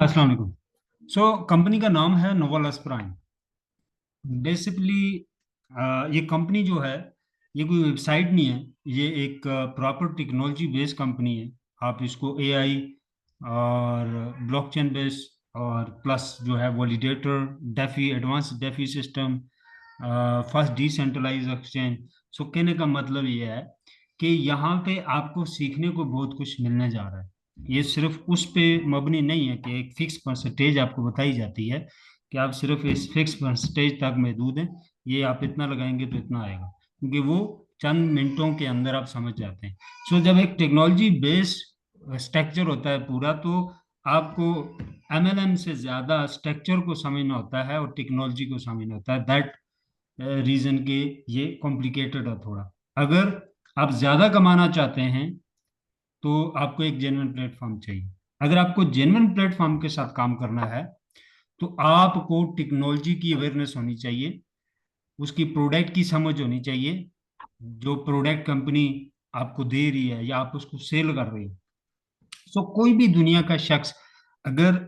अस्सलाम वालेकुम। So company का नाम है नोवालस प्राइम। बेसिकली ये कंपनी जो है, ये कोई वेबसाइट नहीं है। ये एक प्रॉपर टेक्नोलॉजी बेस्ड कंपनी है। आप इसको एआई और ब्लॉकचेन बेस्ड और प्लस जो है validator, DeFi advance DeFi system, first decentralise exchange. So कहने का मतलब ये है कि यहाँ पे आपको सीखने को बहुत कुछ मिलने जा रहा है। ये सिर्फ उस पे मबनी नहीं है कि एक फिक्स परसेंटेज आपको बताई जाती है कि आप सिर्फ इस फिक्स परसेंटेज तक महदूद हैं, ये आप इतना लगाएंगे तो इतना आएगा, क्योंकि वो चंद मिनटों के अंदर आप समझ जाते हैं। सो जब एक टेक्नोलॉजी बेस्ड स्ट्रक्चर होता है पूरा, तो आपको एमएलएम से ज्यादा स्ट्रक्चर को समझना होता है और टेक्नोलॉजी को समझना होता है। दैट रीजन के ये कॉम्प्लिकेटेड है थोड़ा। अगर आप ज्यादा कमाना चाहते हैं तो आपको एक जेन्युइन प्लेटफॉर्म चाहिए। अगर आपको जेन्युइन प्लेटफॉर्म के साथ काम करना है तो आपको टेक्नोलॉजी की अवेयरनेस होनी चाहिए, उसकी प्रोडक्ट की समझ होनी चाहिए, जो प्रोडक्ट कंपनी आपको दे रही है या आप उसको सेल कर रही है। सो कोई भी दुनिया का शख्स अगर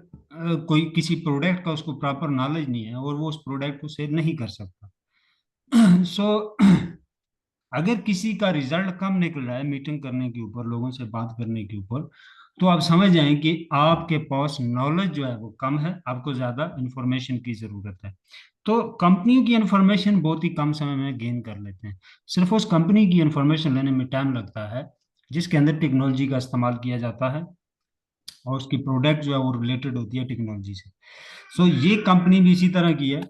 कोई किसी प्रोडक्ट का उसको प्रॉपर नॉलेज नहीं है और वो उस प्रोडक्ट को सेल नहीं कर सकता। सो अगर किसी का रिजल्ट कम निकल रहा है मीटिंग करने के ऊपर, लोगों से बात करने के ऊपर, तो आप समझ जाएं कि आपके पास नॉलेज जो है वो कम है, आपको ज्यादा इंफॉर्मेशन की जरूरत है। तो कंपनियों की इंफॉर्मेशन बहुत ही कम समय में गेन कर लेते हैं। सिर्फ उस कंपनी की इंफॉर्मेशन लेने में टाइम लगता है जिसके अंदर टेक्नोलॉजी का इस्तेमाल किया जाता है और उसकी प्रोडक्ट जो है वो रिलेटेड होती है टेक्नोलॉजी से। सो ये कंपनी भी इसी तरह की है,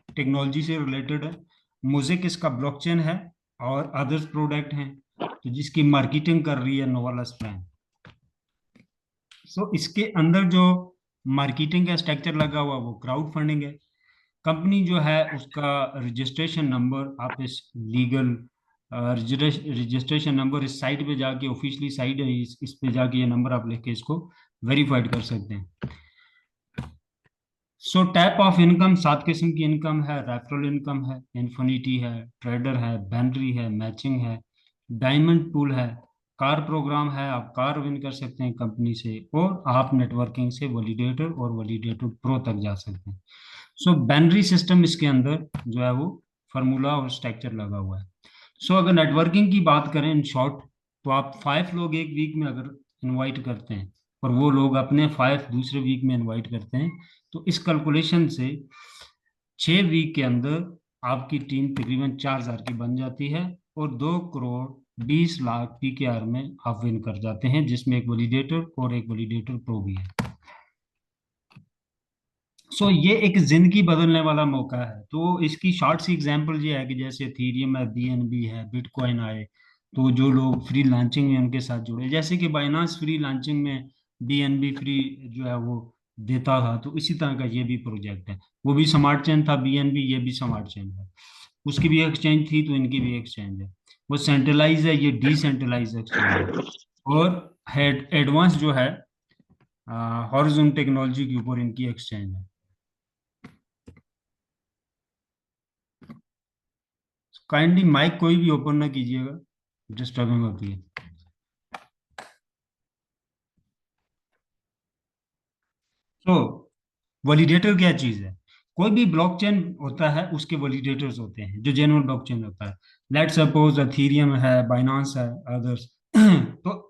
टेक्नोलॉजी से रिलेटेड है। मुझे इसका ब्लॉकचेन है और अदर्स प्रोडक्ट हैं, तो जिसकी मार्केटिंग कर रही है नोवालस प्राइम। सो इसके अंदर जो मार्केटिंग का स्ट्रक्चर लगा हुआ वो क्राउड फंडिंग है। कंपनी जो है उसका रजिस्ट्रेशन नंबर, आप इस लीगल रजिस्ट्रेशन नंबर इस साइट पे जाके, ऑफिशियली साइट है, इस पे जाके ये नंबर आप लेके इसको वेरीफाइड कर सकते हैं। सो टाइप ऑफ इनकम 7 किस्म की इनकम है। रेफरल इनकम है, इन्फिनिटी है, ट्रेडर है, बैनरी है, मैचिंग है, डायमंड पूल है, कार प्रोग्राम है, आप कार विन कर सकते हैं कंपनी से, और आप नेटवर्किंग से वैलिडेटर और वैलिडेटर प्रो तक जा सकते हैं। सो बैनरी सिस्टम इसके अंदर जो है वो फार्मूला और स्ट्रक्चर लगा हुआ है। सो अगर नेटवर्किंग की बात करें इन शॉर्ट, तो आप 5 लोग एक वीक में अगर इनवाइट करते हैं और वो लोग अपने 5 दूसरे वीक में इनवाइट करते हैं, तो इस कैलकुलेशन से 6 वीक के अंदर आपकी टीम तकरीबन 4,000 की बन जाती है और 2 करोड़ 20 लाख पीकेआर में आप विन कर जाते हैं, जिसमें एक वैलिडेटर और एक वैलिडेटर प्रो भी है। सो ये एक जिंदगी बदलने वाला मौका है। तो इसकी शॉर्ट सी एग्जांपल ये है कि जैसे एथीरियम है, बीएनबी है, बिटकॉइन आए, तो जो लोग फ्री लॉन्चिंग में उनके साथ जुड़े, जैसे कि बाइनांस फ्री लॉन्चिंग में बीएनबी फ्री जो है वो देता था, तो इसी तरह का ये भी प्रोजेक्ट है। वो भी स्मार्ट चेन था बीएनबी, ये भी स्मार्ट चेन है। उसकी भी एक्सचेंज थी तो इनकी भी एक्सचेंज है। वो सेंट्रलाइज है, ये डिसेंट्रलाइज एक्सचेंज है। और हेड एडवांस जो है हॉरिजॉन टेक्नोलॉजी के ऊपर इनकी एक्सचेंज है। काइंडली माइक कोई भी ओपन ना कीजिएगा, डिस्टर्बिंग होती है। तो वैलिडेटर क्या चीज है? कोई भी ब्लॉकचेन होता है उसके वैलिडेटर्स होते हैं, जो जेन्युइन ब्लॉकचेन होता है। लेट सपोज एथीरियम है, बाइनांस है, अदर्स। तो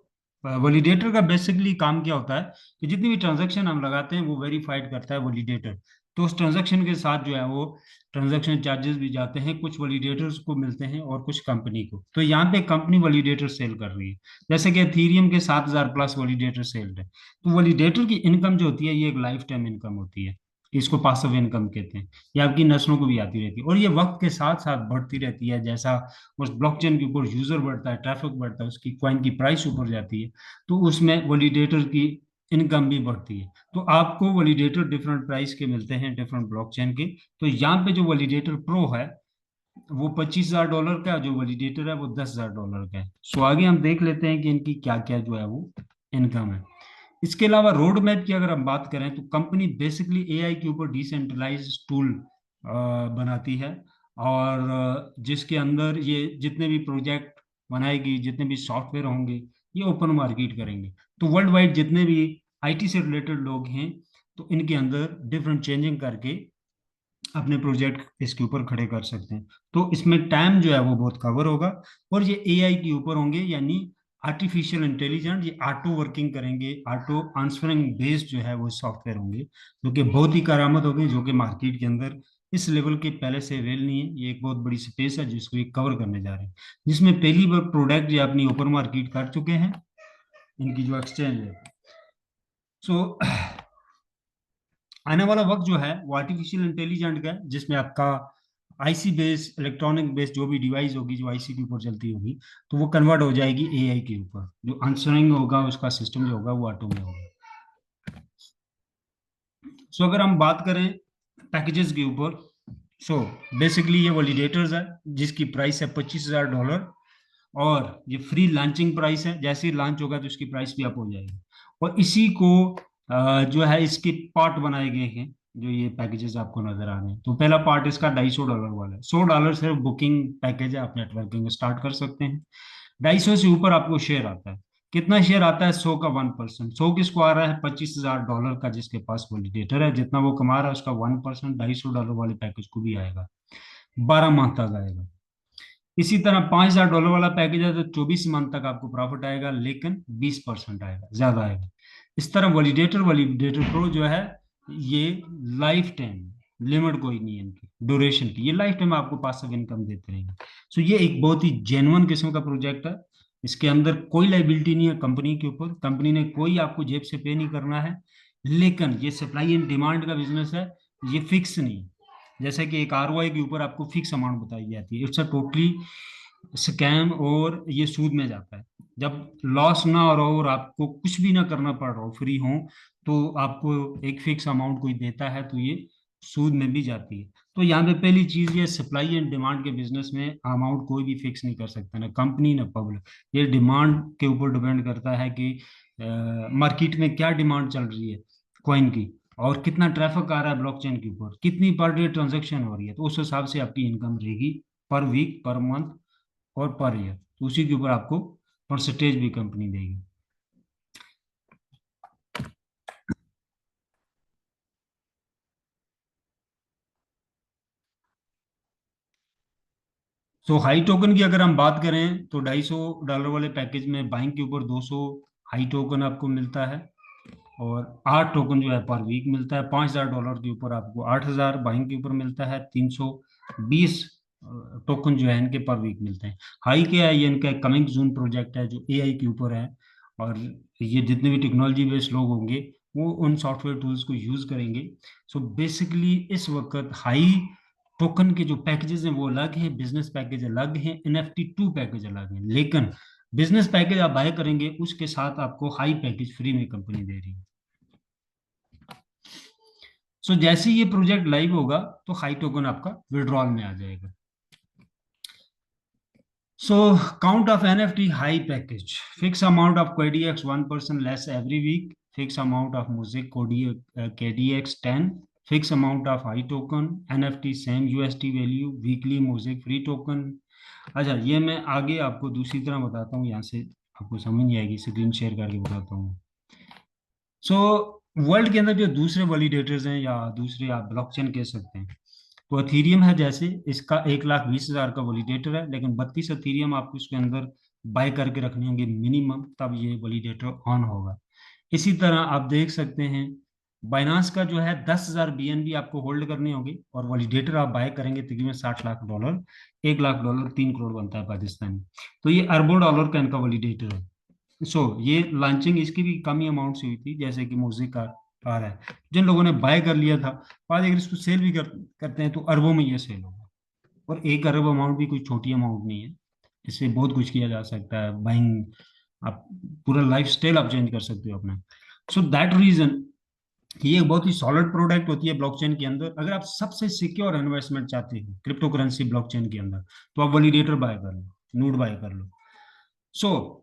वैलिडेटर का बेसिकली काम क्या होता है कि जितनी भी ट्रांजैक्शन हम लगाते हैं वो वेरीफाइड करता है वैलिडेटर। तो उस ट्रांजैक्शन के साथ जो है वो ट्रांजैक्शन चार्जेस भी जाते हैं, कुछ वैलिडेटर्स को मिलते हैं और कुछ कंपनी को। तो यहाँ पे कंपनी वैलिडेटर सेल कर रही है, जैसे कि एथीरियम के 7,000 प्लस वैलिडेटर सेल है। तो वैलिडेटर की इनकम जो होती है ये एक लाइफ टाइम इनकम होती है। इसको पासिव इनकम कहते हैं। ये आपकी नस्लों को भी आती रहती है और ये वक्त के साथ साथ बढ़ती रहती है। जैसा उस ब्लॉकचेन के ऊपर यूजर बढ़ता है, ट्रैफिक बढ़ता है, उसकी कॉइन की प्राइस ऊपर जाती है, तो उसमें वैलिडेटर की इनकम भी बढ़ती है। तो आपको वैलिडेटर डिफरेंट प्राइस के मिलते हैं, डिफरेंट ब्लॉकचेन के। तो यहाँ पे जो वैलिडेटर प्रो है वो $25,000 का, जो वैलिडेटर है वो $10,000 का है। सो आगे हम देख लेते हैं कि इनकी क्या क्या जो है वो इनकम है। इसके अलावा रोड मैप की अगर हम बात करें तो कंपनी बेसिकली एआई के ऊपर डिसेंट्रलाइज टूल बनाती है, और जिसके अंदर ये जितने भी प्रोजेक्ट बनाएगी, जितने भी सॉफ्टवेयर होंगे, ये ओपन मार्केट करेंगे। तो वर्ल्ड वाइड जितने भी आईटी से रिलेटेड लोग हैं तो इनके अंदर डिफरेंट चेंजिंग करके अपने प्रोजेक्ट इसके ऊपर खड़े कर सकते हैं। तो इसमें टाइम जो है वो बहुत कवर होगा, और ये एआई के ऊपर होंगे, यानी आर्टिफिशियल इंटेलिजेंस, ये ऑटो वर्किंग करेंगे, ऑटो आंसरिंग बेस्ड जो है वो सॉफ्टवेयर होंगे, जो कि बहुत ही करामत होंगे, जो कि मार्केट के अंदर इस लेवल के पहले से अवेल नहीं है। ये एक बहुत बड़ी स्पेस है जिसको ये कवर करने जा रहे हैं, जिसमें पहली बार प्रोडक्ट ये अपनी ओपन मार्केट कर चुके हैं, इनकी जो एक्सचेंज है। सो आने वाला वक्त जो है वो आर्टिफिशियल इंटेलिजेंट का है, जिसमें आपका आईसी बेस, इलेक्ट्रॉनिक बेस जो भी डिवाइस होगी जो आईसी के ऊपर चलती होगी, तो वो कन्वर्ट हो जाएगी एआई के ऊपर। जो आंसरिंग होगा उसका सिस्टम जो होगा वो ऑटो में होगा। सो अगर हम बात करें पैकेजेस के ऊपर, सो बेसिकली ये वैलिडेटर्स है जिसकी प्राइस है $25,000, और ये फ्री लॉन्चिंग प्राइस है, जैसे ही लॉन्च होगा तो इसकी प्राइस भी अप हो जाएगी। और इसी को जो है इसके पार्ट बनाए गए हैं, जो ये पैकेजेस आपको नजर आ रहे हैं। तो पहला पार्ट इसका $250 वाला है। $100 सिर्फ बुकिंग पैकेज है, आप नेटवर्किंग स्टार्ट कर सकते हैं। 250 से ऊपर आपको शेयर आता है। कितना शेयर आता है? 100 का 1%। 100 किसको आ रहा है? $25,000 का, जिसके पास वैलिडेटर है, जितना वो कमा रहा है उसका 1% $250 वाले पैकेज को भी आएगा, 12 माह तक आएगा। इसी तरह $5,000 वाला पैकेज है तो 24 मंथ तक आपको प्रॉफिट आएगा, लेकिन 20% आएगा, ज्यादा आएगा। इस तरह वैलिडेटर वैलिडेटर प्रो जो है, ये लाइफ टाइम, लिमिट कोई नहीं है इनकी ड्यूरेशन की, ये लाइफ टाइम आपको पासिव इनकम देते रहेंगे। सो ये एक बहुत ही जेन्युइन किस्म का प्रोजेक्ट है। इसके अंदर कोई लाइबिलिटी नहीं है कंपनी के ऊपर, कंपनी ने कोई आपको जेब से पे नहीं करना है। लेकिन ये सप्लाई एंड डिमांड का बिजनेस है, ये फिक्स नहीं है। जैसे कि एक आरओआई के ऊपर आपको फिक्स अमाउंट बताई जाती है, इट्स अ टोटली स्कैम, और ये सूद में जाता है। जब लॉस ना हो रहा हो और आपको कुछ भी ना करना पड़ रहा हो, फ्री हो, तो आपको एक फिक्स अमाउंट कोई देता है, तो ये सूद में भी जाती है। तो यहाँ पे पहली चीज, ये सप्लाई एंड डिमांड के बिजनेस में अमाउंट कोई भी फिक्स नहीं कर सकता, ना कंपनी ना पब्लिक। ये डिमांड के ऊपर डिपेंड करता है कि मार्केट में क्या डिमांड चल रही है कॉइन की, और कितना ट्रैफिक आ रहा है ब्लॉकचेन के ऊपर, कितनी पर डे ट्रांजेक्शन हो रही है, तो उस हिसाब से आपकी इनकम रहेगी, पर वीक, पर मंथ और पर ईयर। तो उसी के ऊपर आपको परसेंटेज भी कंपनी देगी। सो हाई टोकन की अगर हम बात करें तो $250 वाले पैकेज में बाइंग के ऊपर 200 हाई टोकन आपको मिलता है, और 8 टोकन जो है पर वीक मिलता है। $5,000 के ऊपर आपको 8,000 बाइंग के ऊपर मिलता है, 320 टोकन जो है इनके पर वीक मिलते हैं। हाई क्या है? ये इनका कमिंग जून प्रोजेक्ट है जो एआई के ऊपर है, और ये जितने भी टेक्नोलॉजी बेस्ड लोग होंगे वो उन सॉफ्टवेयर टूल्स को यूज करेंगे। सो बेसिकली इस वक्त हाई टोकन के जो पैकेजेस हैं वो अलग है, बिजनेस पैकेज अलग है, NFT 2 पैकेज अलग है। लेकिन बिजनेस पैकेज आप बाय करेंगे उसके साथ आपको हाई पैकेज फ्री में कंपनी दे रही है। सो जैसे ही ये प्रोजेक्ट लाइव होगा तो हाई टोकन आपका विड्रॉल में आ जाएगा। So count of NFT high package, fix amount of KDX 1% less every week, fix amount of music KDX 10, fix amount of high token NFT same USD value, weekly music free token. अच्छा, ये मैं आगे आपको दूसरी तरह बताता हूँ, यहाँ से आपको समझ नहीं आएगी, स्क्रीन शेयर करके बताता हूँ। सो वर्ल्ड के अंदर जो दूसरे वैलिडेटर्स हैं, या दूसरे आप ब्लॉकचेन कह सकते हैं, तो अथीरियम है, जैसे इसका 1,20,000 का वैलिडेटर है, लेकिन 32 अथीरियम आपको इसके अंदर बाय करके रखने होंगे मिनिमम, तब ये वैलिडेटर ऑन होगा। इसी तरह आप देख सकते हैं बाइनांस का जो है 10,000 BNB आपको होल्ड करने होंगे, और वैलिडेटर आप बाय करेंगे तकरीबन $60 लाख, $1 लाख 3 करोड़ बनता है पाकिस्तानी। तो ये अरबों डॉलर का इनका वैलिडेटर है। सो ये लॉन्चिंग इसकी भी कम ही अमाउंट से हुई थी, जैसे कि म्यूजिक का आ रहा है, जिन लोगों ने बाय कर लिया था, बाद अगर इसको सेल भी करते हैं तो अरबों में ये सेल होगा। और 1 अरब अमाउंट भी कोई छोटी अमाउंट नहीं है, इससे बहुत कुछ किया जा सकता है बाइंग, आप पूरा लाइफ स्टाइल आप चेंज कर सकते हो अपना। सो दैट रीजन ये एक बहुत ही सॉलिड प्रोडक्ट होती है ब्लॉकचेन के अंदर। अगर आप सबसे सिक्योर इन्वेस्टमेंट चाहते हो क्रिप्टो करेंसी ब्लॉकचेन के अंदर, तो आप वैलिडेटर बाय कर लो, नोड बाय कर लो। सो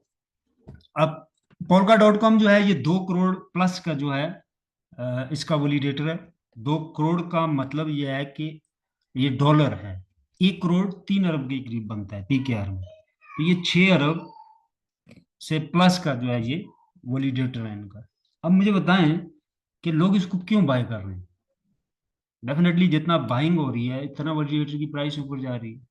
अब Polka.com जो है, ये 2 करोड़ प्लस का जो है इसका वैलिडेटर है। 2 करोड़ का मतलब ये है कि ये डॉलर है, 1 करोड़ 3 अरब के करीब बनता है PKR में, तो ये 6 अरब से प्लस का जो है ये वैलिडेटर है इनका। अब मुझे बताएं कि लोग इसको क्यों बाय कर रहे हैं। डेफिनेटली जितना बाइंग हो रही है इतना वैल्यूएटर की प्राइस ऊपर जा रही है,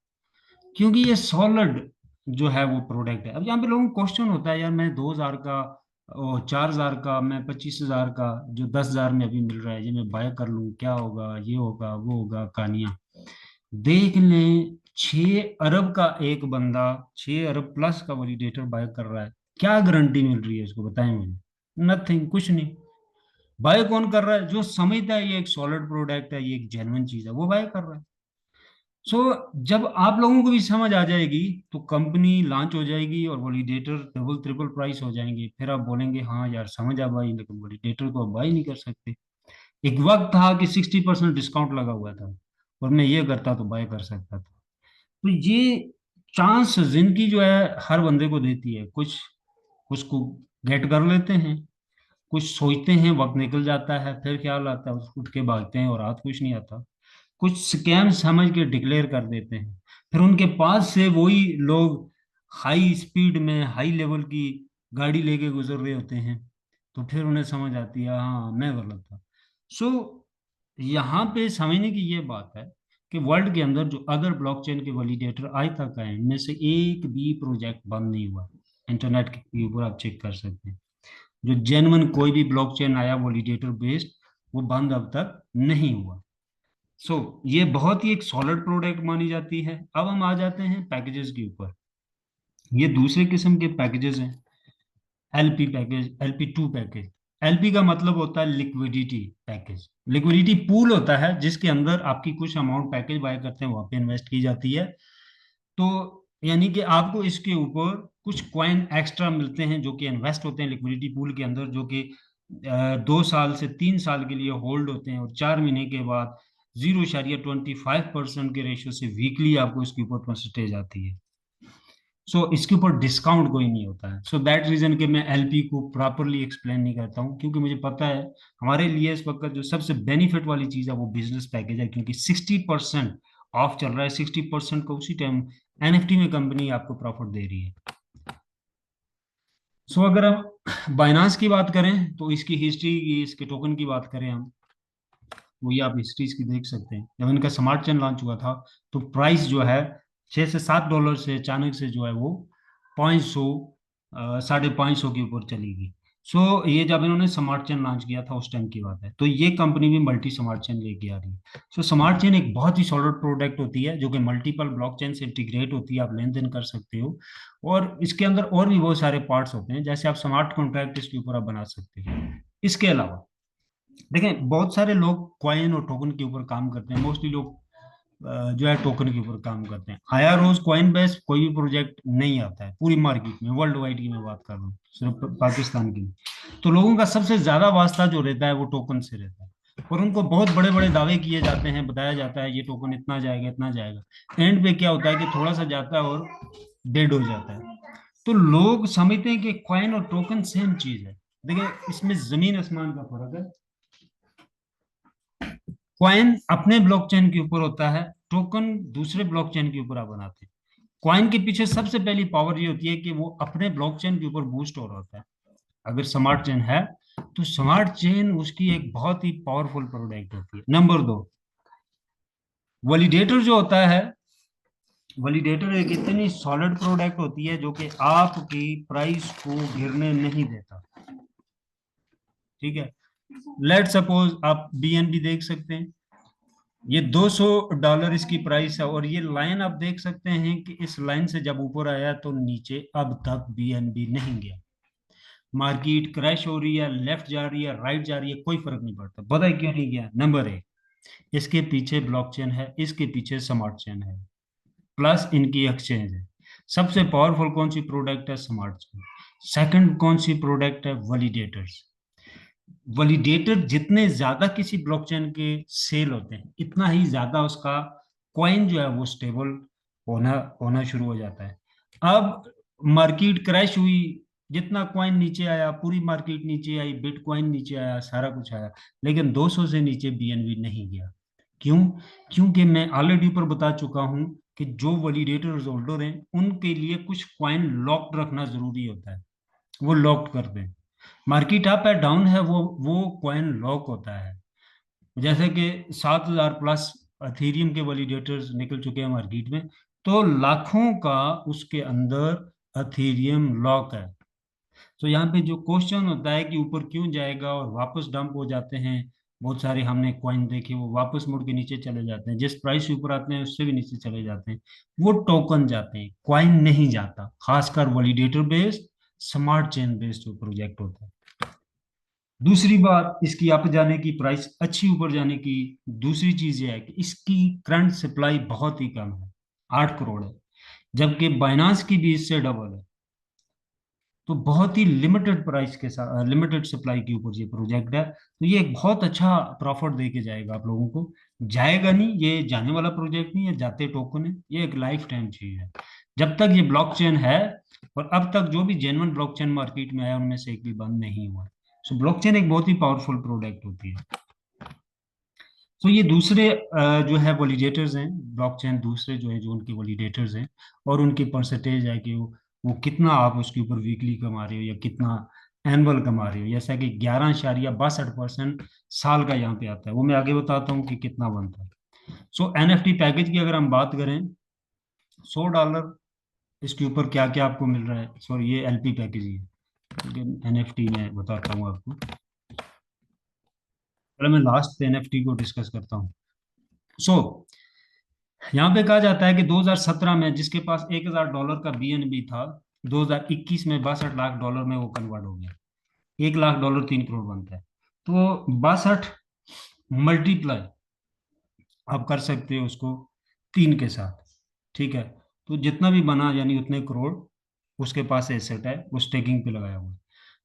क्योंकि ये सॉलिड जो है वो प्रोडक्ट है। अब यहाँ पे लोगों को क्वेश्चन होता है, यार मैं 2,000 का और 4,000 का, मैं 25,000 का जो 10,000 में अभी मिल रहा है, ये मैं बाय कर लूँ, क्या होगा, ये होगा वो होगा, कहानियां देख लें। 6 अरब का एक बंदा 6 अरब प्लस का वैलिडेटर बाय कर रहा है, क्या गारंटी मिल रही है इसको, बताएं मुझे। नथिंग, कुछ नहीं। बाय कौन कर रहा है? जो समझता है ये एक सॉलिड प्रोडक्ट है, ये एक जेन्युइन चीज है, वो बाय कर रहा है। सो जब आप लोगों को भी समझ आ जाएगी तो कंपनी लॉन्च हो जाएगी और वैलिडेटर डबल ट्रिपल प्राइस हो जाएंगे, फिर आप बोलेंगे हाँ यार समझ आ भाई, लेकिन वैलिडेटर को आप बाय नहीं कर सकते। एक वक्त था कि 60% डिस्काउंट लगा हुआ था और मैं ये करता तो बाय कर सकता था। तो ये चांस जिंदगी जो है हर बंदे को देती है, कुछ कुछ को गेट कर लेते हैं, कुछ सोचते हैं, वक्त निकल जाता है, फिर ख्याल आता है, उठ के भागते हैं और हाथ कुछ नहीं आता। कुछ स्कैम समझ के डिक्लेयर कर देते हैं, फिर उनके पास से वही लोग हाई स्पीड में हाई लेवल की गाड़ी लेके गुजर रहे होते हैं, तो फिर उन्हें समझ आती है हाँ मैं गलत था। सो यहाँ पे समझने की ये बात है कि वर्ल्ड के अंदर जो अदर ब्लॉकचेन के वैलिडेटर आज तक आए हैं, इनमें से एक भी प्रोजेक्ट बंद नहीं हुआ। इंटरनेट के ऊपर आप चेक कर सकते हैं, जो जेन्युइन कोई भी ब्लॉकचेन आया वैलिडेटर बेस्ड, वो बंद अब तक नहीं हुआ। ये बहुत ही एक सॉलिड प्रोडक्ट मानी जाती है। अब हम आ जाते हैं पैकेजेस के ऊपर। ये दूसरे किस्म के पैकेजेस हैं, LP package, LP2 package. LP का मतलब होता है लिक्विडिटी पैकेज। लिक्विडिटी पूल होता है जिसके अंदर आपकी कुछ अमाउंट पैकेज बाय करते हैं, वहां पे इन्वेस्ट की जाती है। तो यानी कि आपको इसके ऊपर कुछ कॉइन एक्स्ट्रा मिलते हैं जो कि इन्वेस्ट होते हैं लिक्विडिटी पूल के अंदर, जो कि 2 साल से 3 साल के लिए होल्ड होते हैं, और 4 महीने के बाद 0.25% के रेशियो से वीकली आपको इसके ऊपर परसेंटेज आती है। इसके ऊपर डिस्काउंट कोई नहीं होता है। दैट रीजन कि मैं एलपी को प्रॉपरली एक्सप्लेन नहीं करता हूँ, क्योंकि मुझे पता है हमारे लिए इस वक्त जो सबसे बेनिफिट वाली चीज है वो बिजनेस पैकेज है, क्योंकि 60% ऑफ चल रहा है। 60% को उसी टाइम एनएफटी में कंपनी आपको प्रॉफिट दे रही है। अगर हम बाइनांस की बात करें तो इसकी हिस्ट्री, इसके टोकन की बात करें हम, वो ये आप हिस्ट्रीज की देख सकते हैं। जब इनका स्मार्ट चेन लॉन्च हुआ था तो प्राइस जो है $6 से $7 से अचानक से जो है वो 500, 550 के ऊपर चली गई। ये जब इन्होंने स्मार्ट चेन लॉन्च किया था उस टाइम की बात है। तो ये कंपनी भी मल्टी स्मार्ट चेन लेके आ रही है। स्मार्ट चेन एक बहुत ही सॉलिड प्रोडक्ट होती है जो कि मल्टीपल ब्लॉकचेन से इंटीग्रेट होती है, आप लेन देन कर सकते हो। और इसके अंदर और भी बहुत सारे पार्ट्स होते हैं, जैसे आप स्मार्ट कॉन्ट्रैक्ट इसके ऊपर आप बना सकते हैं। इसके अलावा देखें, बहुत सारे लोग कॉइन और टोकन के ऊपर काम करते हैं। मोस्टली लोग जो है टोकन के ऊपर काम करते हैं। आया रोज कॉइन बेस कोई भी प्रोजेक्ट नहीं आता है पूरी मार्केट में, वर्ल्ड वाइड की मैं बात कर रहा हूँ, सिर्फ पाकिस्तान की नहीं। तो लोगों का सबसे ज्यादा वास्ता जो रहता है वो टोकन से रहता है, और उनको बहुत बड़े बड़े दावे किए जाते हैं, बताया जाता है ये टोकन इतना जाएगा इतना जाएगा। एंड पे क्या होता है कि थोड़ा सा जाता है और डेड हो जाता है। तो लोग समझते हैं कि कॉइन और टोकन सेम चीज है। देखिए, इसमें जमीन आसमान का फर्क है। कॉइन अपने ब्लॉकचेन के ऊपर होता है, टोकन दूसरे ब्लॉकचेन के ऊपर आप बनाते हैं। कॉइन के पीछे सबसे पहली पावर ये होती है कि वो अपने ब्लॉकचेन के ऊपर बूस्ट हो रहा होता है। अगर स्मार्ट चेन है तो स्मार्ट चेन उसकी एक बहुत ही पावरफुल प्रोडक्ट होती है। नंबर 2, वैलिडेटर जो होता है, वैलिडेटर एक इतनी सॉलिड प्रोडक्ट होती है जो कि आपकी प्राइस को गिरने नहीं देता। ठीक है, लेट सपोज आप बीएनबी देख सकते हैं, ये $200 इसकी प्राइस है, और ये लाइन आप देख सकते हैं कि इस लाइन से जब ऊपर आया तो नीचे अब तक बीएनबी नहीं गया। मार्केट क्रैश हो रही है, लेफ्ट जा रही है, राइट जा रही है, कोई फर्क नहीं पड़ता। पता है क्यों नहीं गया? नंबर 1, इसके पीछे ब्लॉकचेन है, इसके पीछे स्मार्ट चेन है, प्लस इनकी एक्सचेंज है। सबसे पावरफुल कौन सी प्रोडक्ट है? Smart chain. सेकंड कौन सी प्रोडक्ट है? वैलिडेटर्स। वैलिडेटर जितने ज्यादा किसी ब्लॉकचेन के सेल होते हैं, इतना ही ज्यादा उसका कॉइन जो है वो स्टेबल होना होना शुरू हो जाता है। अब मार्केट क्रैश हुई, जितना कॉइन नीचे आया, पूरी मार्केट नीचे आई, बिटकॉइन नीचे आया, सारा कुछ आया, लेकिन 200 से नीचे बीएनबी नहीं गया। क्यों? क्योंकि मैं ऑलरेडी ऊपर बता चुका हूं कि जो वैलिडेटर होल्डर हैं उनके लिए कुछ कॉइन लॉक्ड रखना जरूरी होता है, वो लॉक्ड कर दें। मार्केट अप या डाउन है, वो कॉइन लॉक होता है। जैसे कि 7,000 प्लस अथेरियम के वैलिडेटर्स निकल चुके हैं मार्केट में, तो लाखों का उसके अंदर अथेरियम लॉक है। तो यहाँ पे जो क्वेश्चन होता है कि ऊपर क्यों जाएगा और वापस डंप हो जाते हैं, बहुत सारे हमने कॉइन देखे वो वापस मुड़ के नीचे चले जाते हैं, जिस प्राइस से ऊपर आते हैं उससे भी नीचे चले जाते हैं। वो टोकन जाते हैं, कॉइन नहीं जाता, खासकर validator based smart chain based जो प्रोजेक्ट होता है। दूसरी बात, इसकी अप जाने की, प्राइस अच्छी ऊपर जाने की दूसरी चीज ये है कि इसकी करंट सप्लाई बहुत ही कम है, 8 करोड़ है, जबकि बाइनांस की भी इससे डबल है। तो बहुत ही लिमिटेड प्राइस के साथ, लिमिटेड सप्लाई के ऊपर ये प्रोजेक्ट है, तो ये एक बहुत अच्छा प्रॉफिट दे के जाएगा आप लोगों को। जाएगा नहीं, ये जाने वाला प्रोजेक्ट नहीं है, जाते टोकन है, ये एक लाइफ टाइम चीज है जब तक ये ब्लॉकचेन है। और अब तक जो भी जेन्युइन ब्लॉकचेन मार्केट में आया उनमें से एक भी बंद नहीं हुआ। सो ब्लॉकचेन एक बहुत ही पावरफुल प्रोडक्ट होती है। तो ये दूसरे जो है वैलिडेटर्स हैं, ब्लॉकचेन दूसरे जो है, जो उनके वैलिडेटर्स हैं, और उनकी परसेंटेज है कि वो कितना आप उसके ऊपर वीकली कमा रहे हो या कितना एनुअल कमा रहे हो। जैसा कि 11.62% साल का यहाँ पे आता है, वो मैं आगे बताता हूँ कि कितना बनता है। सो एनएफटी पैकेज की अगर हम बात करें, $100 इसके ऊपर क्या क्या आपको मिल रहा है। सॉरी, ये एलपी पैकेज ही है, लेकिन एनएफटी में बताता हूँ आपको। पहले मैं लास्ट पे एनएफटी को डिस्कस करता हूँ। सो यहाँ पे कहा जाता है कि 2017 में जिसके पास $1,000 का बीएनबी था, 2021 में $62 लाख में वो कन्वर्ट हो गया। $1 लाख 3 करोड़ बनता है। तो 62 मल्टीप्लाई आप कर सकते हो उसको 3 के साथ, ठीक है। तो जितना भी बना यानी उतने करोड़ उसके पास एसेट है, वो स्टेकिंग पे लगाया हुआ है।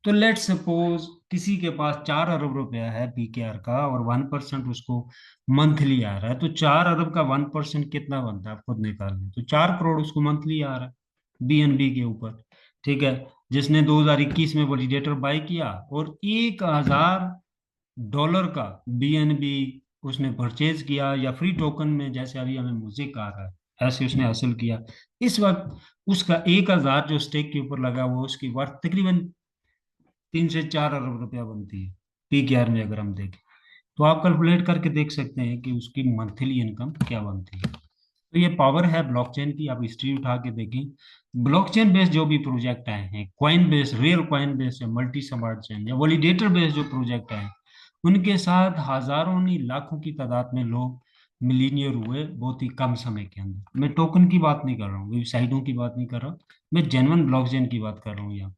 तो लेट सपोज किसी के पास 4 अरब रुपया है पीकेआर का, और 1% उसको मंथली आ रहा है, तो 4 अरब का 1% कितना बनता है आप खुद निकाल लें। तो 4 करोड़ उसको मंथली आ रहा है बीएनबी के ऊपर, ठीक है। जिसने 2021 में वैलिडेटर बाय किया और $1,000 का बीएनबी उसने परचेज किया, या फ्री टोकन में जैसे अभी हमें म्यूजिक आ रहा है ऐसे उसने हासिल किया। इस वक्त उसका 1,000 जो स्टेक के ऊपर लगा हुआ उसकी वर्थ तकरीबन 3 से 4 अरब रुपया बनती है पीकेआर में अगर हम देखें। तो आप कैलकुलेट करके देख सकते हैं कि उसकी मंथली इनकम क्या बनती है। तो ये पावर है ब्लॉकचेन की, आप हिस्ट्री उठा के देखें। ब्लॉकचेन बेस्ड जो भी प्रोजेक्ट आए हैं, coin based, real coin based या मल्टी स्मार्ट चेन या वैलिडेटर बेस्ड जो प्रोजेक्ट आए हैं, उनके साथ हजारों नहीं लाखों की तादाद में लोग मिलीनियर हुए बहुत ही कम समय के अंदर। मैं टोकन की बात नहीं कर रहा हूँ, वेबसाइटों की बात नहीं कर रहा हूँ, मैं जेन्युइन ब्लॉकचेन की बात कर रहा हूँ यहाँ।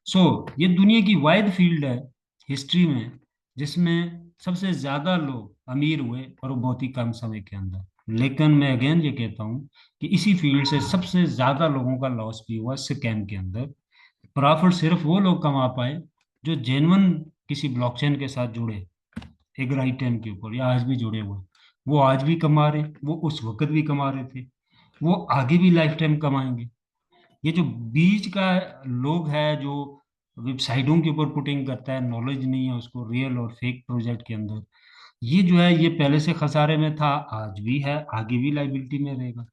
सो ये दुनिया की वाइड फील्ड है हिस्ट्री में, जिसमें सबसे ज्यादा लोग अमीर हुए और वो बहुत ही कम समय के अंदर। लेकिन मैं अगेन ये कहता हूँ कि इसी फील्ड से सबसे ज्यादा लोगों का लॉस भी हुआ स्कैम के अंदर। प्रॉफिट सिर्फ वो लोग कमा पाए जो जेन्युइन किसी ब्लॉकचेन के साथ जुड़े एक राइट टाइम के ऊपर, या आज भी जुड़े हुए। वो आज भी कमा रहे, वो उस वक्त भी कमा रहे थे, वो आगे भी लाइफ टाइम कमाएंगे। ये जो बीच का लोग है जो वेबसाइटों के ऊपर पुटिंग करता है, नॉलेज नहीं है उसको रियल और फेक प्रोजेक्ट के अंदर, ये जो है ये पहले से खसारे में था, आज भी है, आगे भी लाइबिलिटी में रहेगा।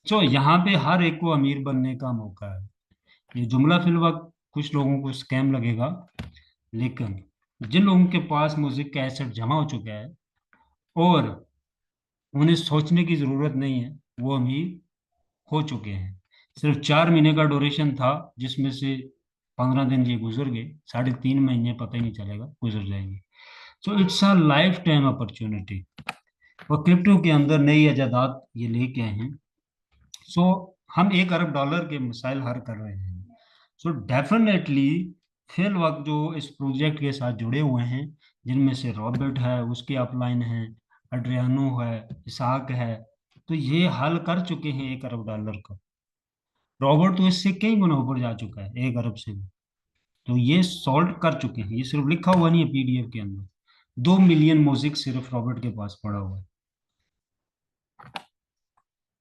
तो यहाँ पे हर एक को अमीर बनने का मौका है। ये जुमला फिल वक्त कुछ लोगों को स्कैम लगेगा, लेकिन जिन लोगों के पास म्यूजिक का एसेट जमा हो चुका है और उन्हें सोचने की जरूरत नहीं है, वो अमीर हो चुके हैं। सिर्फ 4 महीने का ड्यूरेशन था, जिसमें से 15 दिन ये गुजर गए, 3.5 महीने पता ही नहीं चलेगा गुजर जाएंगे। So it's a life time opportunity. और क्रिप्टो के अंदर नई इजादात ये लेके आए हैं। सो हम $1 अरब के मिसाइल हल कर रहे हैं। सो डेफिनेटली फिल वक्त जो इस प्रोजेक्ट के साथ जुड़े हुए हैं, जिनमें से रॉबर्ट है, उसके अपलाइन है, अड्रियानो है, इसाक है, तो ये हल कर चुके हैं $1 अरब का। रॉबर्ट तो इससे कई गुना ऊपर जा चुका है, 1 अरब से भी। तो ये सॉल्व कर चुके हैं, ये सिर्फ लिखा हुआ नहीं है पीडीएफ के अंदर। 2 मिलियन म्यूजिक सिर्फ रॉबर्ट के पास पड़ा हुआ है।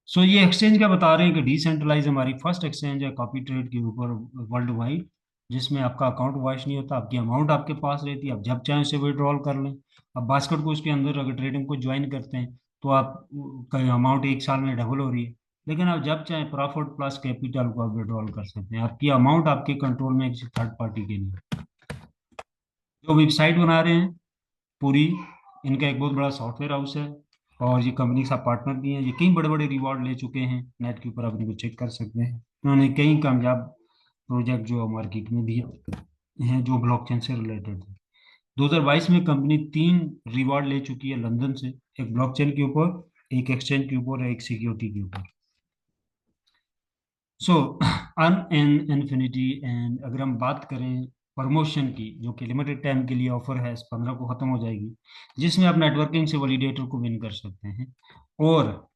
सो ये एक्सचेंज क्या बता रहे हैं कि डिसेंट्रलाइज हमारी फर्स्ट एक्सचेंज है कॉपी ट्रेड के ऊपर वर्ल्ड वाइड, जिसमें आपका अकाउंट वॉश नहीं होता, आपकी अमाउंट आपके पास रहती है, आप जब चाहें उसे विड्रॉल कर लें। अब बास्केट को उसके अंदर अगर ट्रेडिंग को ज्वाइन करते हैं तो आप का अमाउंट 1 साल में डबल हो रही है। लेकिन आप जब चाहे प्रॉफिट प्लस कैपिटल को आप विड्रॉल कर सकते हैं। आपकी अमाउंट आपके कंट्रोल में, किसी थर्ड पार्टी के नहीं। जो वेबसाइट बना रहे हैं पूरी, इनका एक बहुत बड़ा सॉफ्टवेयर हाउस है, और ये कंपनी के साथ पार्टनर भी हैं। ये कई बड़े बड़े रिवॉर्ड ले चुके हैं, नेट के ऊपर आप इनको चेक कर सकते हैं। उन्होंने कई कामयाब प्रोजेक्ट जो मार्केट में भी हैं जो ब्लॉकचेन से रिलेटेड है। 2022 में कंपनी 3 रिवॉर्ड ले चुकी है लंदन से, एक ब्लॉकचेन के ऊपर, एक एक्सचेंज के ऊपर, एक सिक्योरिटी के ऊपर। सो अन एन इन्फिनिटी एंड, अगर हम बात करें प्रमोशन की, जो कि लिमिटेड टाइम के लिए ऑफर है, इस 15 को खत्म हो जाएगी, जिसमें आप नेटवर्किंग से वैलिडेटर को विन कर सकते हैं, और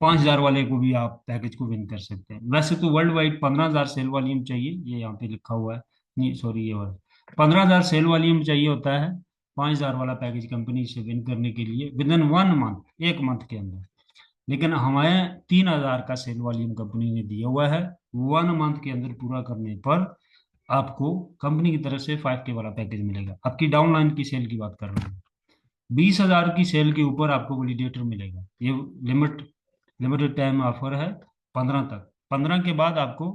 5,000 वाले को भी आप पैकेज को विन कर सकते हैं। वैसे तो वर्ल्ड वाइड 15,000 सेल वॉल्यूम चाहिए, ये यहाँ पे लिखा हुआ है, नहीं सॉरी, ये वाला 15,000 सेल वॉल्यूम चाहिए होता है 5,000 वाला पैकेज कंपनी से विन करने के लिए, विद इन 1 मंथ, 1 मंथ के अंदर। लेकिन हमें 3,000 का सेल वॉल्यूम कंपनी ने दिया हुआ है, 1 मंथ के अंदर पूरा करने पर आपको कंपनी की तरफ से 5K वाला पैकेज मिलेगा। आपकी डाउनलाइन की सेल की बात कर रहे हैं, 20,000 की सेल के ऊपर आपको वैलिडेटर मिलेगा। ये लिमिटेड टाइम ऑफर है 15 तक। 15 के बाद आपको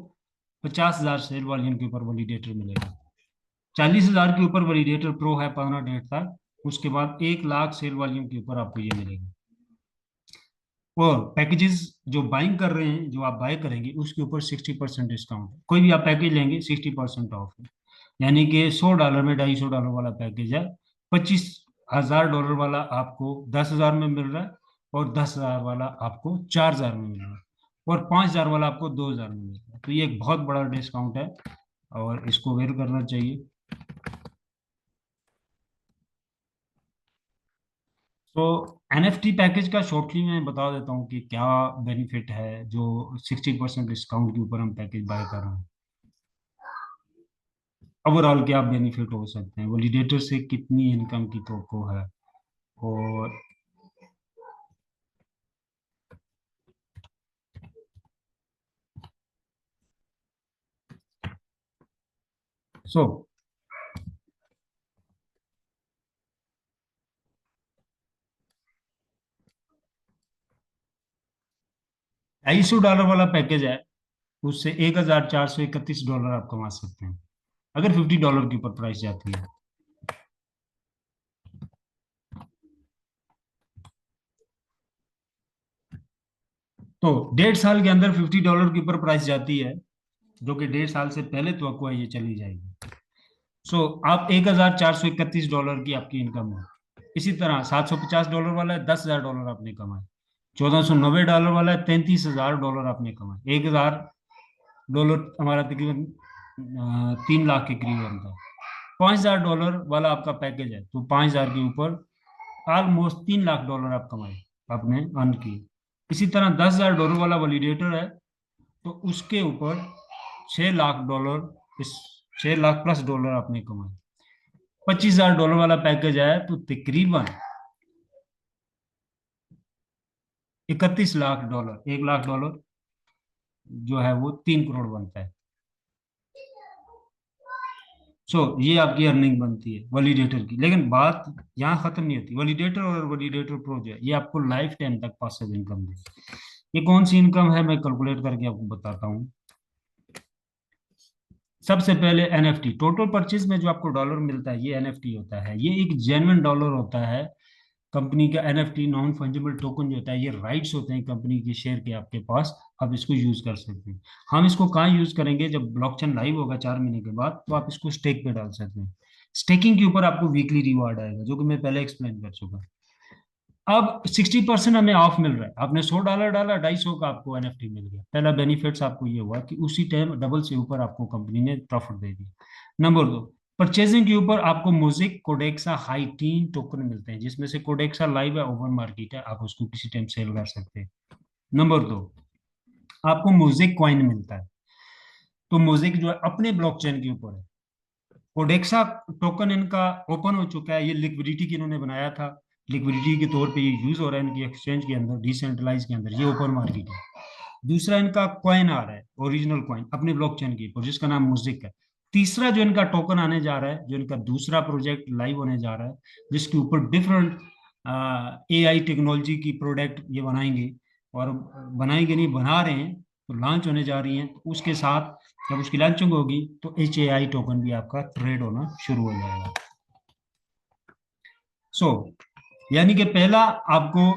50,000 सेल वॉल्यूम के ऊपर वैलिडेटर मिलेगा। 40,000 के ऊपर वैलिडेटर प्रो है 15 डेट तक। उसके बाद 1 लाख सेल वॉल्यूम के ऊपर आपको ये मिलेगा। और पैकेजेस जो बाइंग कर रहे हैं, जो आप बाय करेंगे, उसके ऊपर 60% डिस्काउंट है। कोई भी आप पैकेज लेंगे 60% ऑफ है। यानी कि $100 में $250 वाला पैकेज है, $25,000 वाला आपको 10,000 में मिल रहा है, और 10,000 वाला आपको 4,000 में मिल रहा है, और 5,000 वाला आपको 2,000 में मिल रहा है। तो ये एक बहुत बड़ा डिस्काउंट है, और इसको अवेयर करना चाहिए। तो एनएफटी पैकेज का शॉर्टली मैं बता देता हूँ कि क्या बेनिफिट है जो 60% डिस्काउंट के ऊपर हम पैकेज बाय कर रहे हैं। ओवरऑल क्या बेनिफिट हो सकते हैं, वैलिडेटर से कितनी इनकम की तो है, और सो $250 वाला पैकेज है, उससे $1,431 आप कमा सकते हैं, अगर $50 के ऊपर प्राइस जाती है। तो 1.5 साल के अंदर $50 के ऊपर प्राइस जाती है, जो कि 1.5 साल से पहले तो ये चली जाएगी। आप $1,431 की आपकी इनकम है। इसी तरह $750 वाला है, $10,000 आपने कमाए। $1,490 वाला है, $33,000 आपने कमाए। $1,000 हमारा तकरीबन 3 लाख के करीब बनता है। $5,000 वाला आपका पैकेज है, तो 5,000 के ऊपर ऑलमोस्ट $3 लाख आप कमाए, आपने अर्न किए। इसी तरह $10,000 वाला वैलिडेटर है, तो उसके ऊपर $6 लाख, इस $6 लाख प्लस आपने कमाए। $25,000 वाला पैकेज है, तो तकरीबन $31 लाख, $1 लाख जो है वो 3 करोड़ बनता है। ये आपकी अर्निंग बनती है वैलिडेटर की। लेकिन बात यहाँ खत्म नहीं होती। वैलिडेटर और वैलिडेटर प्रो जो है, ये आपको लाइफ टाइम तक पासिव इनकम दे। ये कौन सी इनकम है, मैं कैलकुलेट करके आपको बताता हूँ। सबसे पहले एनएफटी, टोटल परचेज में जो आपको डॉलर मिलता है, ये एनएफटी होता है। ये एक जेन्युइन डॉलर होता है। कंपनी का एनएफटी, नॉन फंजिबल टोकन जो होता है, ये राइट्स होते हैं कंपनी के शेयर के आपके पास। आप इसको यूज कर सकते हैं। हम इसको कहाँ यूज करेंगे, जब ब्लॉकचेन लाइव होगा 4 महीने के बाद, तो आप इसको स्टेक पे डाल सकते हैं। स्टेकिंग के ऊपर आपको वीकली रिवार्ड आएगा, जो कि मैं पहले एक्सप्लेन कर चुका। अब 60% हमें ऑफ मिल रहा है। आपने $100 डाला, 250 का आपको एनएफटी मिल गया। पहला बेनिफिट्स आपको ये हुआ कि उसी टाइम डबल से ऊपर आपको कंपनी ने प्रॉफिट दे दिया। नंबर 2, परचेजिंग के ऊपर आपको मोज़ेक कोडेक्सा हाई टीन टोकन मिलते हैं, जिसमें से कोडेक्सा लाइव है, ओपन मार्केट है, आप उसको किसी टाइम सेल कर सकते हैं। नंबर 2, आपको मोज़ेक कॉइन मिलता है। तो मोज़ेक जो है अपने ब्लॉकचेन के ऊपर है। कोडेक्सा टोकन इनका ओपन हो चुका है, ये लिक्विडिटी की इन्होंने बनाया था, लिक्विडिटी के तौर पे ये यूज हो रहा है इनकी एक्सचेंज के अंदर, डिसेंट्रलाइज के अंदर, ये ओपन मार्केट है। दूसरा इनका कॉइन आ रहा है, ओरिजिनल कॉइन अपने ब्लॉकचेन के ऊपर, जिसका नाम मुजिक है। तीसरा जो इनका टोकन आने जा रहा है, जो इनका दूसरा प्रोजेक्ट लाइव होने जा रहा है, जिसके ऊपर डिफरेंट एआई टेक्नोलॉजी की प्रोडक्ट ये बनाएंगे, और बनाएंगे नहीं, बना रहे हैं, तो लॉन्च होने जा रही हैं, तो उसके साथ जब उसकी लॉन्चिंग होगी तो HAI टोकन भी आपका ट्रेड होना शुरू हो जाएगा। सो यानी कि पहला आपको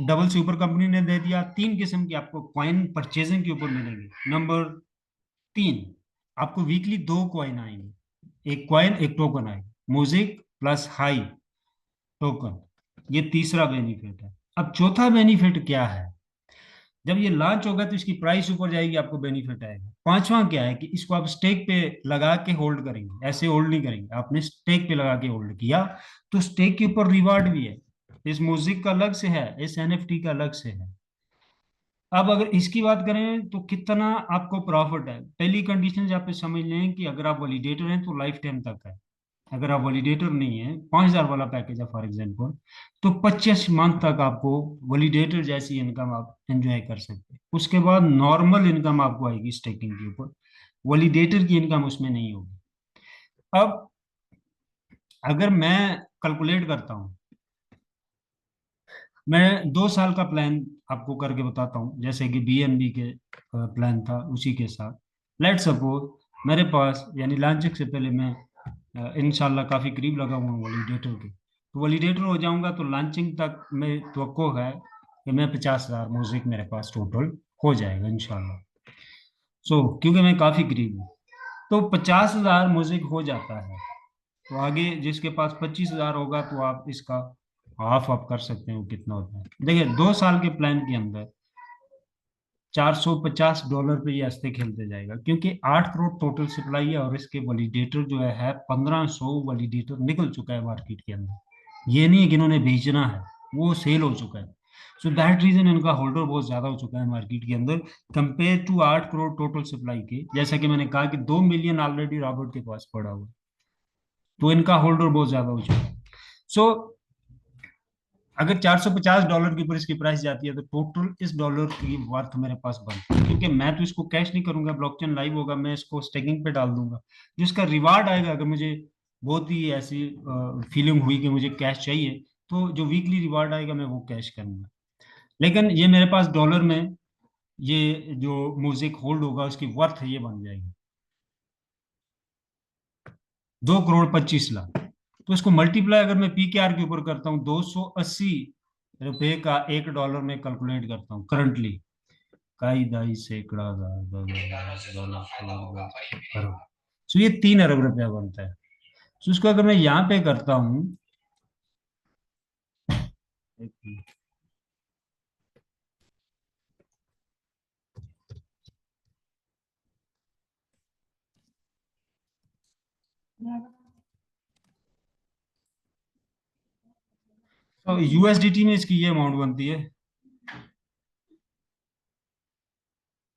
डबल सुपर कंपनी ने दे दिया, तीन किस्म की आपको कॉइन परचेजिंग के ऊपर मिलेंगे। नंबर तीन, आपको वीकली दो कॉइन आएंगे, एक कॉइन एक टोकन आएगा, म्यूजिक प्लस हाई टोकन। ये तीसरा बेनिफिट है। अब चौथा बेनिफिट क्या है, जब ये लॉन्च होगा तो इसकी प्राइस ऊपर जाएगी, आपको बेनिफिट आएगा। पांचवा क्या है कि इसको आप स्टेक पे लगा के होल्ड करेंगे, ऐसे होल्ड नहीं करेंगे, आपने स्टेक पे लगा के होल्ड किया तो स्टेक के ऊपर रिवार्ड भी है। इस म्यूजिक का अलग से है, इस NFT का अलग से है। अब अगर इसकी बात करें तो कितना आपको प्रॉफिट है, पहली कंडीशन आप समझ लें कि अगर आप वैलिडेटर हैं तो लाइफ टाइम तक है। अगर आप वैलिडेटर नहीं है, 5,000 वाला पैकेज है फॉर एग्जांपल, तो 25 मंथ तक आपको वैलिडेटर जैसी इनकम आप एंजॉय कर सकते हैं। उसके बाद नॉर्मल इनकम आपको आएगी स्टेकिंग के ऊपर, वैलिडेटर की इनकम उसमें नहीं होगी। अब अगर मैं कैलकुलेट करता हूँ, मैं 2 साल का प्लान आपको करके बताता हूँ, जैसे कि BNB के प्लान था उसी के साथ। लेट सपोज मेरे पास यानी लॉन्चिंग से पहले मैं इंशाल्लाह काफ़ी करीब लगा हुआ हूँ वैलिडेटर के, तो वैलिडेटर हो जाऊंगा तो लॉन्चिंग तक मैं तो है कि मैं 50,000 म्यूजिक मेरे पास टोटल हो जाएगा इंशाल्लाह। सो क्योंकि मैं काफ़ी करीब हूँ, तो 50,000 म्यूजिक हो जाता है, तो आगे जिसके पास 25,000 होगा तो आप इसका हाफ आप कर सकते हो कितना होता है। देखिए 2 साल के प्लान के अंदर $450 पे ये हंसते खेलते जाएगा, क्योंकि 8 करोड़ टोटल सप्लाई है और इसके वैलिडेटर जो है 1,500 वैलिडेटर निकल चुका है मार्केट के अंदर। ये नहीं है कि इन्होंने बेचना है, वो सेल हो चुका है। सो दैट रीजन इनका होल्डर बहुत ज्यादा हो चुका है मार्केट के अंदर, compare to 8 crore total supply के। जैसा कि मैंने कहा कि 2 मिलियन ऑलरेडी रॉबर्ट के पास पड़ा हुआ है, तो इनका होल्डर बहुत ज्यादा हो चुका है। सो अगर $450 के ऊपर इसकी प्राइस जाती है तो टोटल इस डॉलर की वर्थ मेरे पास बनती है, क्योंकि मैं तो इसको कैश नहीं करूंगा, ब्लॉकचेन लाइव होगा, मैं इसको स्टेकिंग पे डाल दूंगा। जो इसका रिवार्ड आएगा, अगर मुझे बहुत ही ऐसी फीलिंग हुई कि मुझे कैश चाहिए, तो जो वीकली रिवार्ड आएगा मैं वो कैश करूंगा। लेकिन ये मेरे पास डॉलर में ये जो म्यूजिक होल्ड होगा उसकी वर्थ ये बन जाएगी 2,25,00,000। तो इसको मल्टीप्लाई अगर मैं PKR के ऊपर करता हूँ, $280 का $1 में कैलकुलेट करता हूँ करंटली, काई दाई सैकड़ा अरब, तो ये 3 अरब रुपया बनता है। तो इसको अगर मैं यहाँ पे करता हूँ, तो USDT में इसकी ये अमाउंट बनती है।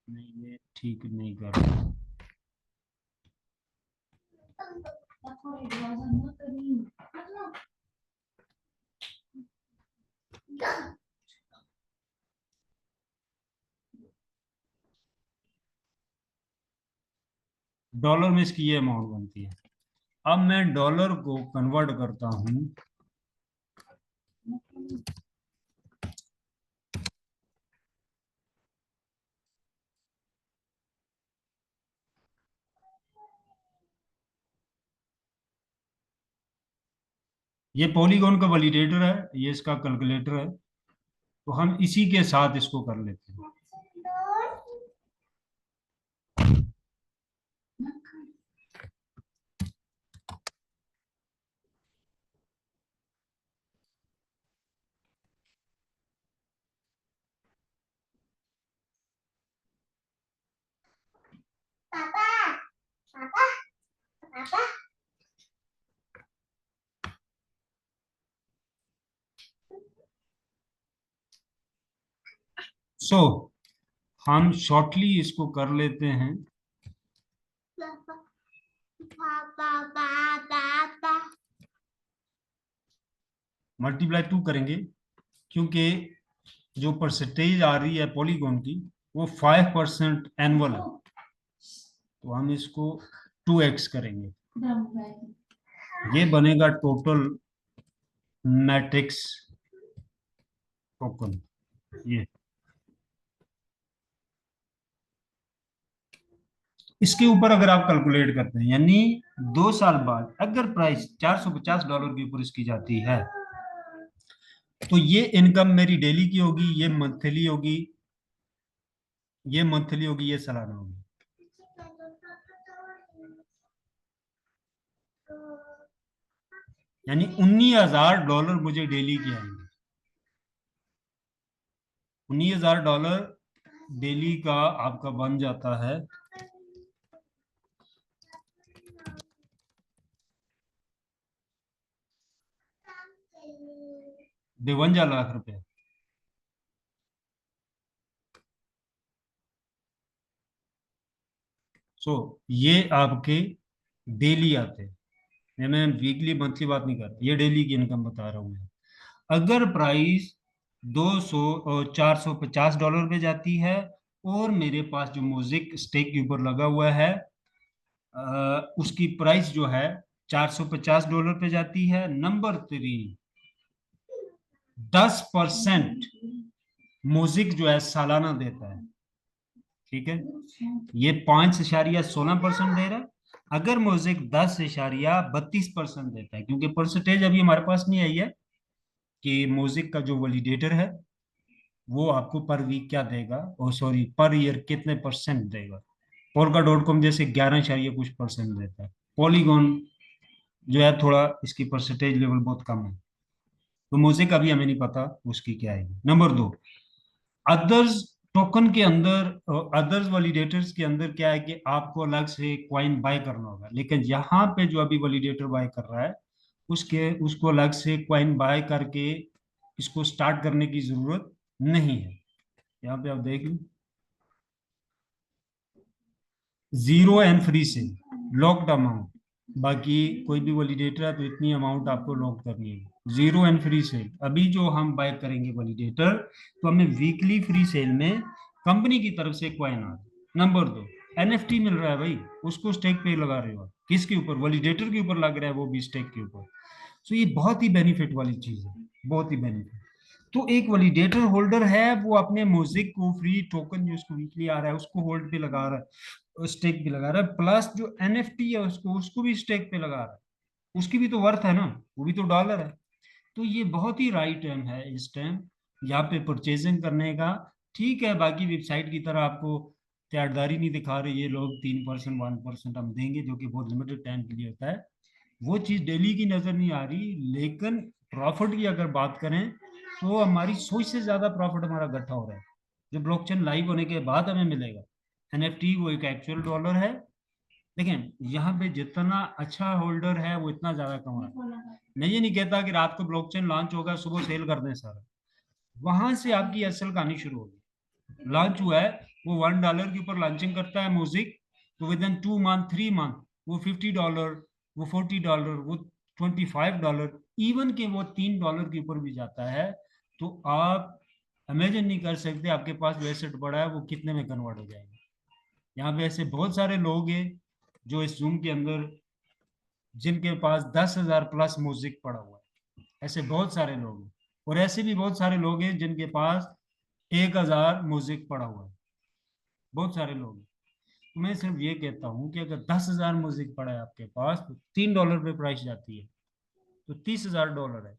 नहीं ये ठीक नहीं कर रहा। डॉलर में इसकी ये अमाउंट बनती है। अब मैं डॉलर को कन्वर्ट करता हूँ, ये पॉलीगॉन का वैलिडेटर है, ये इसका कैलकुलेटर है, तो हम इसी के साथ इसको कर लेते हैं। सो हम शॉर्टली इसको कर लेते हैं। मल्टीप्लाई 2 करेंगे, क्योंकि जो परसेंटेज आ रही है पॉलीगॉन की वो 5% एनुअल है, तो हम इसको 2x करेंगे, ये बनेगा टोटल मैट्रिक्स टोकन। ये इसके ऊपर अगर आप कैलकुलेट करते हैं, यानी 2 साल बाद अगर प्राइस $450 के ऊपर इसकी जाती है, तो ये इनकम मेरी डेली की होगी, ये मंथली होगी, ये मंथली होगी, ये सालाना होगी। यानी $19,000 मुझे डेली के आएंगे। $19,000 डेली का आपका बन जाता है 52 लाख रुपए। सो ये आपके डेली आते हैं। ये मैं वीकली मंथली बात नहीं कर रहा, ये डेली की इनकम बता रहा हूँ मैं। अगर प्राइस 200 और $450 पे जाती है, और मेरे पास जो म्यूजिक स्टेक के ऊपर लगा हुआ है, उसकी प्राइस जो है $450 पे जाती है। नंबर 3, 10% म्यूजिक जो है सालाना देता है। ठीक है, ये 5.16% दे रहा है। अगर म्यूजिक 10.32% देता है, क्योंकि परसेंटेज अभी हमारे पास नहीं आई है कि म्यूजिक का जो वैलिडेटर है वो आपको पर वीक क्या देगा, और सॉरी पर ईयर कितने परसेंट देगा। Polka.com जैसे 11 कुछ % देता है। पॉलीगॉन जो है थोड़ा इसकी परसेंटेज लेवल बहुत कम है। तो म्यूजिक अभी हमें नहीं पता उसकी क्या आएगी। नंबर 2, अदर्स टोकन के अंदर, अदर्स वैलिडेटर्स के अंदर क्या है कि आपको अलग से क्वाइन बाय करना होगा, लेकिन यहाँ पे जो अभी वैलिडेटर बाय कर रहा है उसके उसको अलग से क्वाइन बाय करके इसको स्टार्ट करने की जरूरत नहीं है। यहाँ पे आप देख लो, जीरो एंड फ्री से लॉक्ड अमाउंट। बाकी कोई भी वैलिडेटर है तो इतनी अमाउंट आपको लॉक करनी है। जीरो एंड फ्री सेल, अभी जो हम बाय करेंगे वैलिडेटर, तो हमें वीकली फ्री सेल में कंपनी की तरफ से क्वाइन आ। नंबर 2, एनएफटी मिल रहा है भाई, उसको स्टेक पे लगा रहे हो आप। किसके ऊपर? वैलिडेटर के ऊपर लग रहा है, वो भी स्टेक के ऊपर। तो ये बहुत ही बेनिफिट वाली चीज है, बहुत ही बेनिफिट। तो एक वैलिडेटर होल्डर है, वो अपने म्यूजिक को फ्री टोकन जो उसको वीकली आ रहा है उसको होल्ड पे लगा रहा है, स्टेक भी लगा रहा है, प्लस जो एनएफटी है उसको उसको भी स्टेक पे लगा रहा है। उसकी भी तो वर्थ है ना, वो भी तो डॉलर है। तो ये बहुत ही राइट टाइम है इस टाइम यहाँ पे परचेजिंग करने का। ठीक है, बाकी वेबसाइट की तरह आपको त्यागदारी नहीं दिखा रहे ये लोग, 3% 1% हम देंगे, जो कि बहुत लिमिटेड टाइम के लिए होता है। वो चीज डेली की नजर नहीं आ रही। लेकिन प्रॉफिट की अगर बात करें तो हमारी सोच से ज्यादा प्रॉफिट हमारा इकट्ठा हो रहा है, जो ब्लॉकचेन लाइव होने के बाद हमें मिलेगा। एनएफटी वो एक एक्चुअल डॉलर है। लेकिन यहाँ पे जितना अच्छा होल्डर है वो इतना ज्यादा कमा रहा है। मैं ये नहीं कहता कि रात को ब्लॉकचेन लॉन्च होगा सुबह सेल कर दें सारा, वहां से आपकी असल कहानी शुरू होगी। लॉन्च हुआ है, वो $1 के ऊपर लॉन्चिंग करता है म्यूजिक, तो विद इन 2 मंथ 3 मंथ वो $50, वो $40, वो $25, इवन के वो $3 के ऊपर भी जाता है। तो आप इमेजिन नहीं कर सकते आपके पास जो एसेट बड़ा है वो कितने में कन्वर्ट हो जाएगा। यहाँ पे ऐसे बहुत सारे लोग हैं जो इस जूम के अंदर, जिनके पास 10,000 प्लस म्यूजिक पड़ा हुआ है। ऐसे बहुत सारे लोग हैं, और ऐसे भी बहुत सारे लोग हैं जिनके पास 1,000 म्यूजिक पड़ा हुआ है। बहुत सारे लोग हैं। तो मैं सिर्फ ये कहता हूँ कि अगर 10,000 म्यूजिक पड़ा है आपके पास तो $3 पे प्राइस जाती है, तो $30,000 है।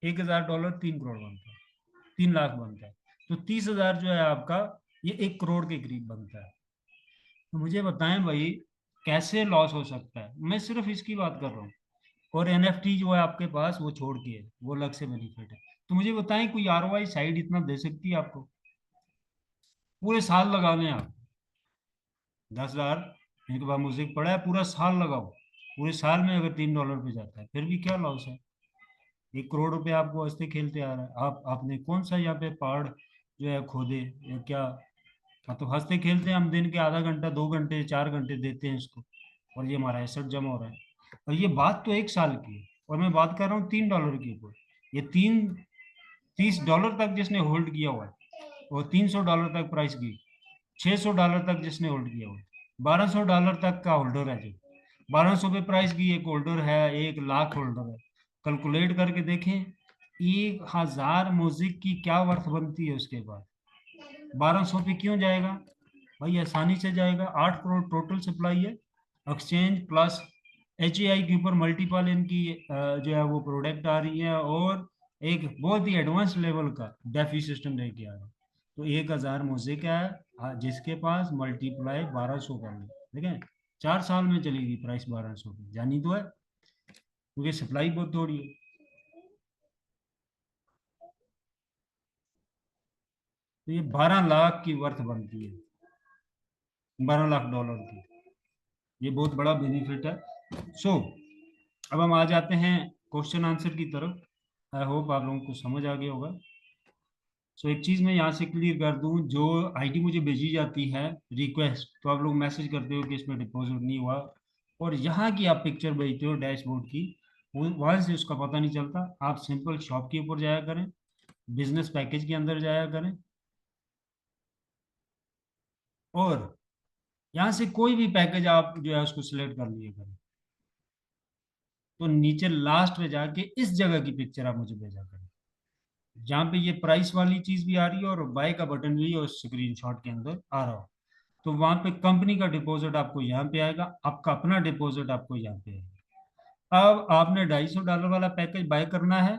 $1,000 3 करोड़ बनता है, 3 लाख बनता है। तो 30,000 जो है आपका, ये 1 करोड़ के करीब बनता है। तो मुझे बताएं भाई, कैसे लॉस हो सकता है? मैं सिर्फ इसकी बात कर रहा हूँ। और एनएफटी जो है आपके पास वो छोड़ के है, वो अलग से बेनिफिट है। तो मुझे बताएं, कोई आरओआई साइड इतना दे सकती है आपको? पूरे साल लगा लें आप 10,000, इनके पास म्यूजिक पड़ा है, पूरा साल लगाओ। पूरे साल में अगर $3 पे जाता है फिर भी क्या लॉस है? 1 करोड़ रुपए आपको हंसते खेलते आ रहा है। आप आपने कौन सा यहाँ पे पहाड़ जो है खोदे या क्या? हाँ, तो हंसते खेलते हम दिन के आधा घंटा 2 घंटे 4 घंटे देते हैं इसको, और ये हमारा एसेट जमा हो रहा है। और ये बात तो 1 साल की है, और मैं बात कर रहा हूँ $3 के ऊपर। ये 30 डॉलर तक जिसने होल्ड किया हुआ है, और $300 तक प्राइस की, $600 तक जिसने होल्ड किया हुआ है, $1,200 तक का होल्डर है। जो 1,200 पे प्राइस की एक होल्डर है, 1 लाख होल्डर है। कैलकुलेट करके देखें 1,000 म्यूजिक की क्या वर्थ बनती है उसके बाद। 1,200 पे क्यों जाएगा? भाई आसानी से जाएगा। 8 करोड़ टोटल सप्लाई है, एक्सचेंज प्लस HAI के ऊपर मल्टीपल इनकी जो है वो प्रोडक्ट आ रही है, और एक बहुत ही एडवांस लेवल का डेफी सिस्टम लेके आ रहा है। तो 1,000 मुझे क्या है, जिसके पास मल्टीप्लाई 1200 कर ले, ठीक है, 4 साल में चलेगी प्राइस 1200 की, जानी तो है, क्योंकि सप्लाई बहुत थोड़ी है। तो ये 12 लाख की वर्थ बनती है, $12 लाख की। ये बहुत बड़ा बेनिफिट है। सो अब हम आ जाते हैं क्वेश्चन आंसर की तरफ। आई होप आप लोगों को समझ आ गया होगा। सो एक चीज़ मैं यहाँ से क्लियर कर दूं, जो आईडी मुझे भेजी जाती है रिक्वेस्ट, तो आप लोग मैसेज करते हो कि इसमें डिपॉजिट नहीं हुआ, और यहाँ की आप पिक्चर भेजते हो डैशबोर्ड की, वो वहाँ से उसका पता नहीं चलता। आप सिंपल शॉप के ऊपर जाया करें, बिजनेस पैकेज के अंदर जाया करें, और यहाँ से कोई भी पैकेज आप जो है उसको सिलेक्ट कर लिया करें। तो नीचे लास्ट में जाके इस जगह की पिक्चर आप मुझे भेजा करें, जहाँ पे ये प्राइस वाली चीज भी आ रही है और बाय का बटन भी और स्क्रीनशॉट के अंदर आ रहा हो। तो वहां पे कंपनी का डिपॉजिट आपको यहाँ पे आएगा, आपका अपना डिपॉजिट आपको यहाँ पे आएगा। अब आपने $250 वाला पैकेज बाय करना है।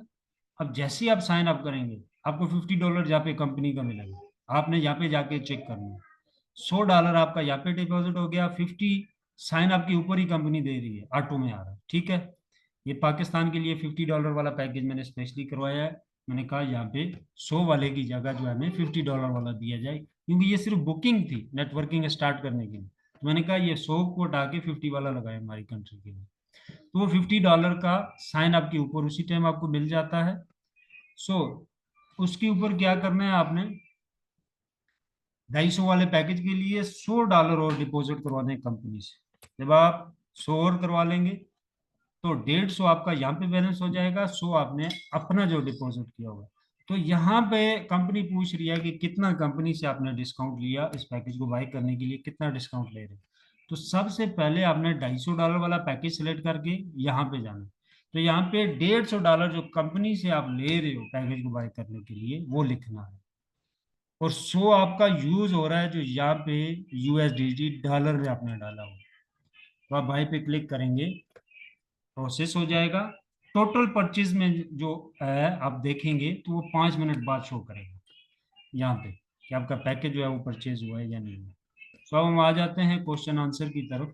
अब जैसे ही आप साइन अप करेंगे, आपको $50 यहाँ पे कंपनी का मिलेगा। आपने यहाँ पे जाके चेक करना है। $100 आपका यहाँ पे डिपॉजिट हो गया, 50 साइन आपके ऊपर ही कंपनी दे रही है, ऑटो में आ रहा है, ठीक है। ये पाकिस्तान के लिए $50 वाला पैकेज मैंने स्पेशली करवाया है। मैंने कहा यहाँ पे 100 वाले की जगह जो है हमें $50 वाला दिया जाए, क्योंकि ये सिर्फ बुकिंग थी नेटवर्किंग स्टार्ट करने के लिए। तो मैंने कहा ये 100 को हटा के 50 वाला लगाए हमारी कंट्री के लिए। तो वो $50 का साइन आपके ऊपर उसी टाइम आपको मिल जाता है। सो उसके ऊपर क्या करना है आपने, 250 वाले पैकेज के लिए $100 और डिपॉजिट करवा दें कंपनी से। जब आप 100 और करवा लेंगे, तो 150 आपका यहाँ पे बैलेंस हो जाएगा, 100 आपने अपना जो डिपॉजिट किया होगा। तो यहाँ पे कंपनी पूछ रही है कि कितना कंपनी से आपने डिस्काउंट लिया, इस पैकेज को बाई करने के लिए कितना डिस्काउंट ले रहे हैं। तो सबसे पहले आपने $250 वाला पैकेज सेलेक्ट करके यहाँ पे जाना। तो यहाँ पे $150 जो कंपनी से आप ले रहे हो पैकेज को बाई करने के लिए वो लिखना है, और 100 आपका यूज हो रहा है जो यहाँ पे USDT डॉलर में आपने डाला हो। तो आप बाई पे क्लिक करेंगे, प्रोसेस हो जाएगा। टोटल परचेज में जो है आप देखेंगे तो वो 5 मिनट बाद शो करेगा यहाँ पे कि आपका पैकेज जो है वो परचेज हुआ है या नहीं हुआ। तो अब हम आ जाते हैं क्वेश्चन आंसर की तरफ।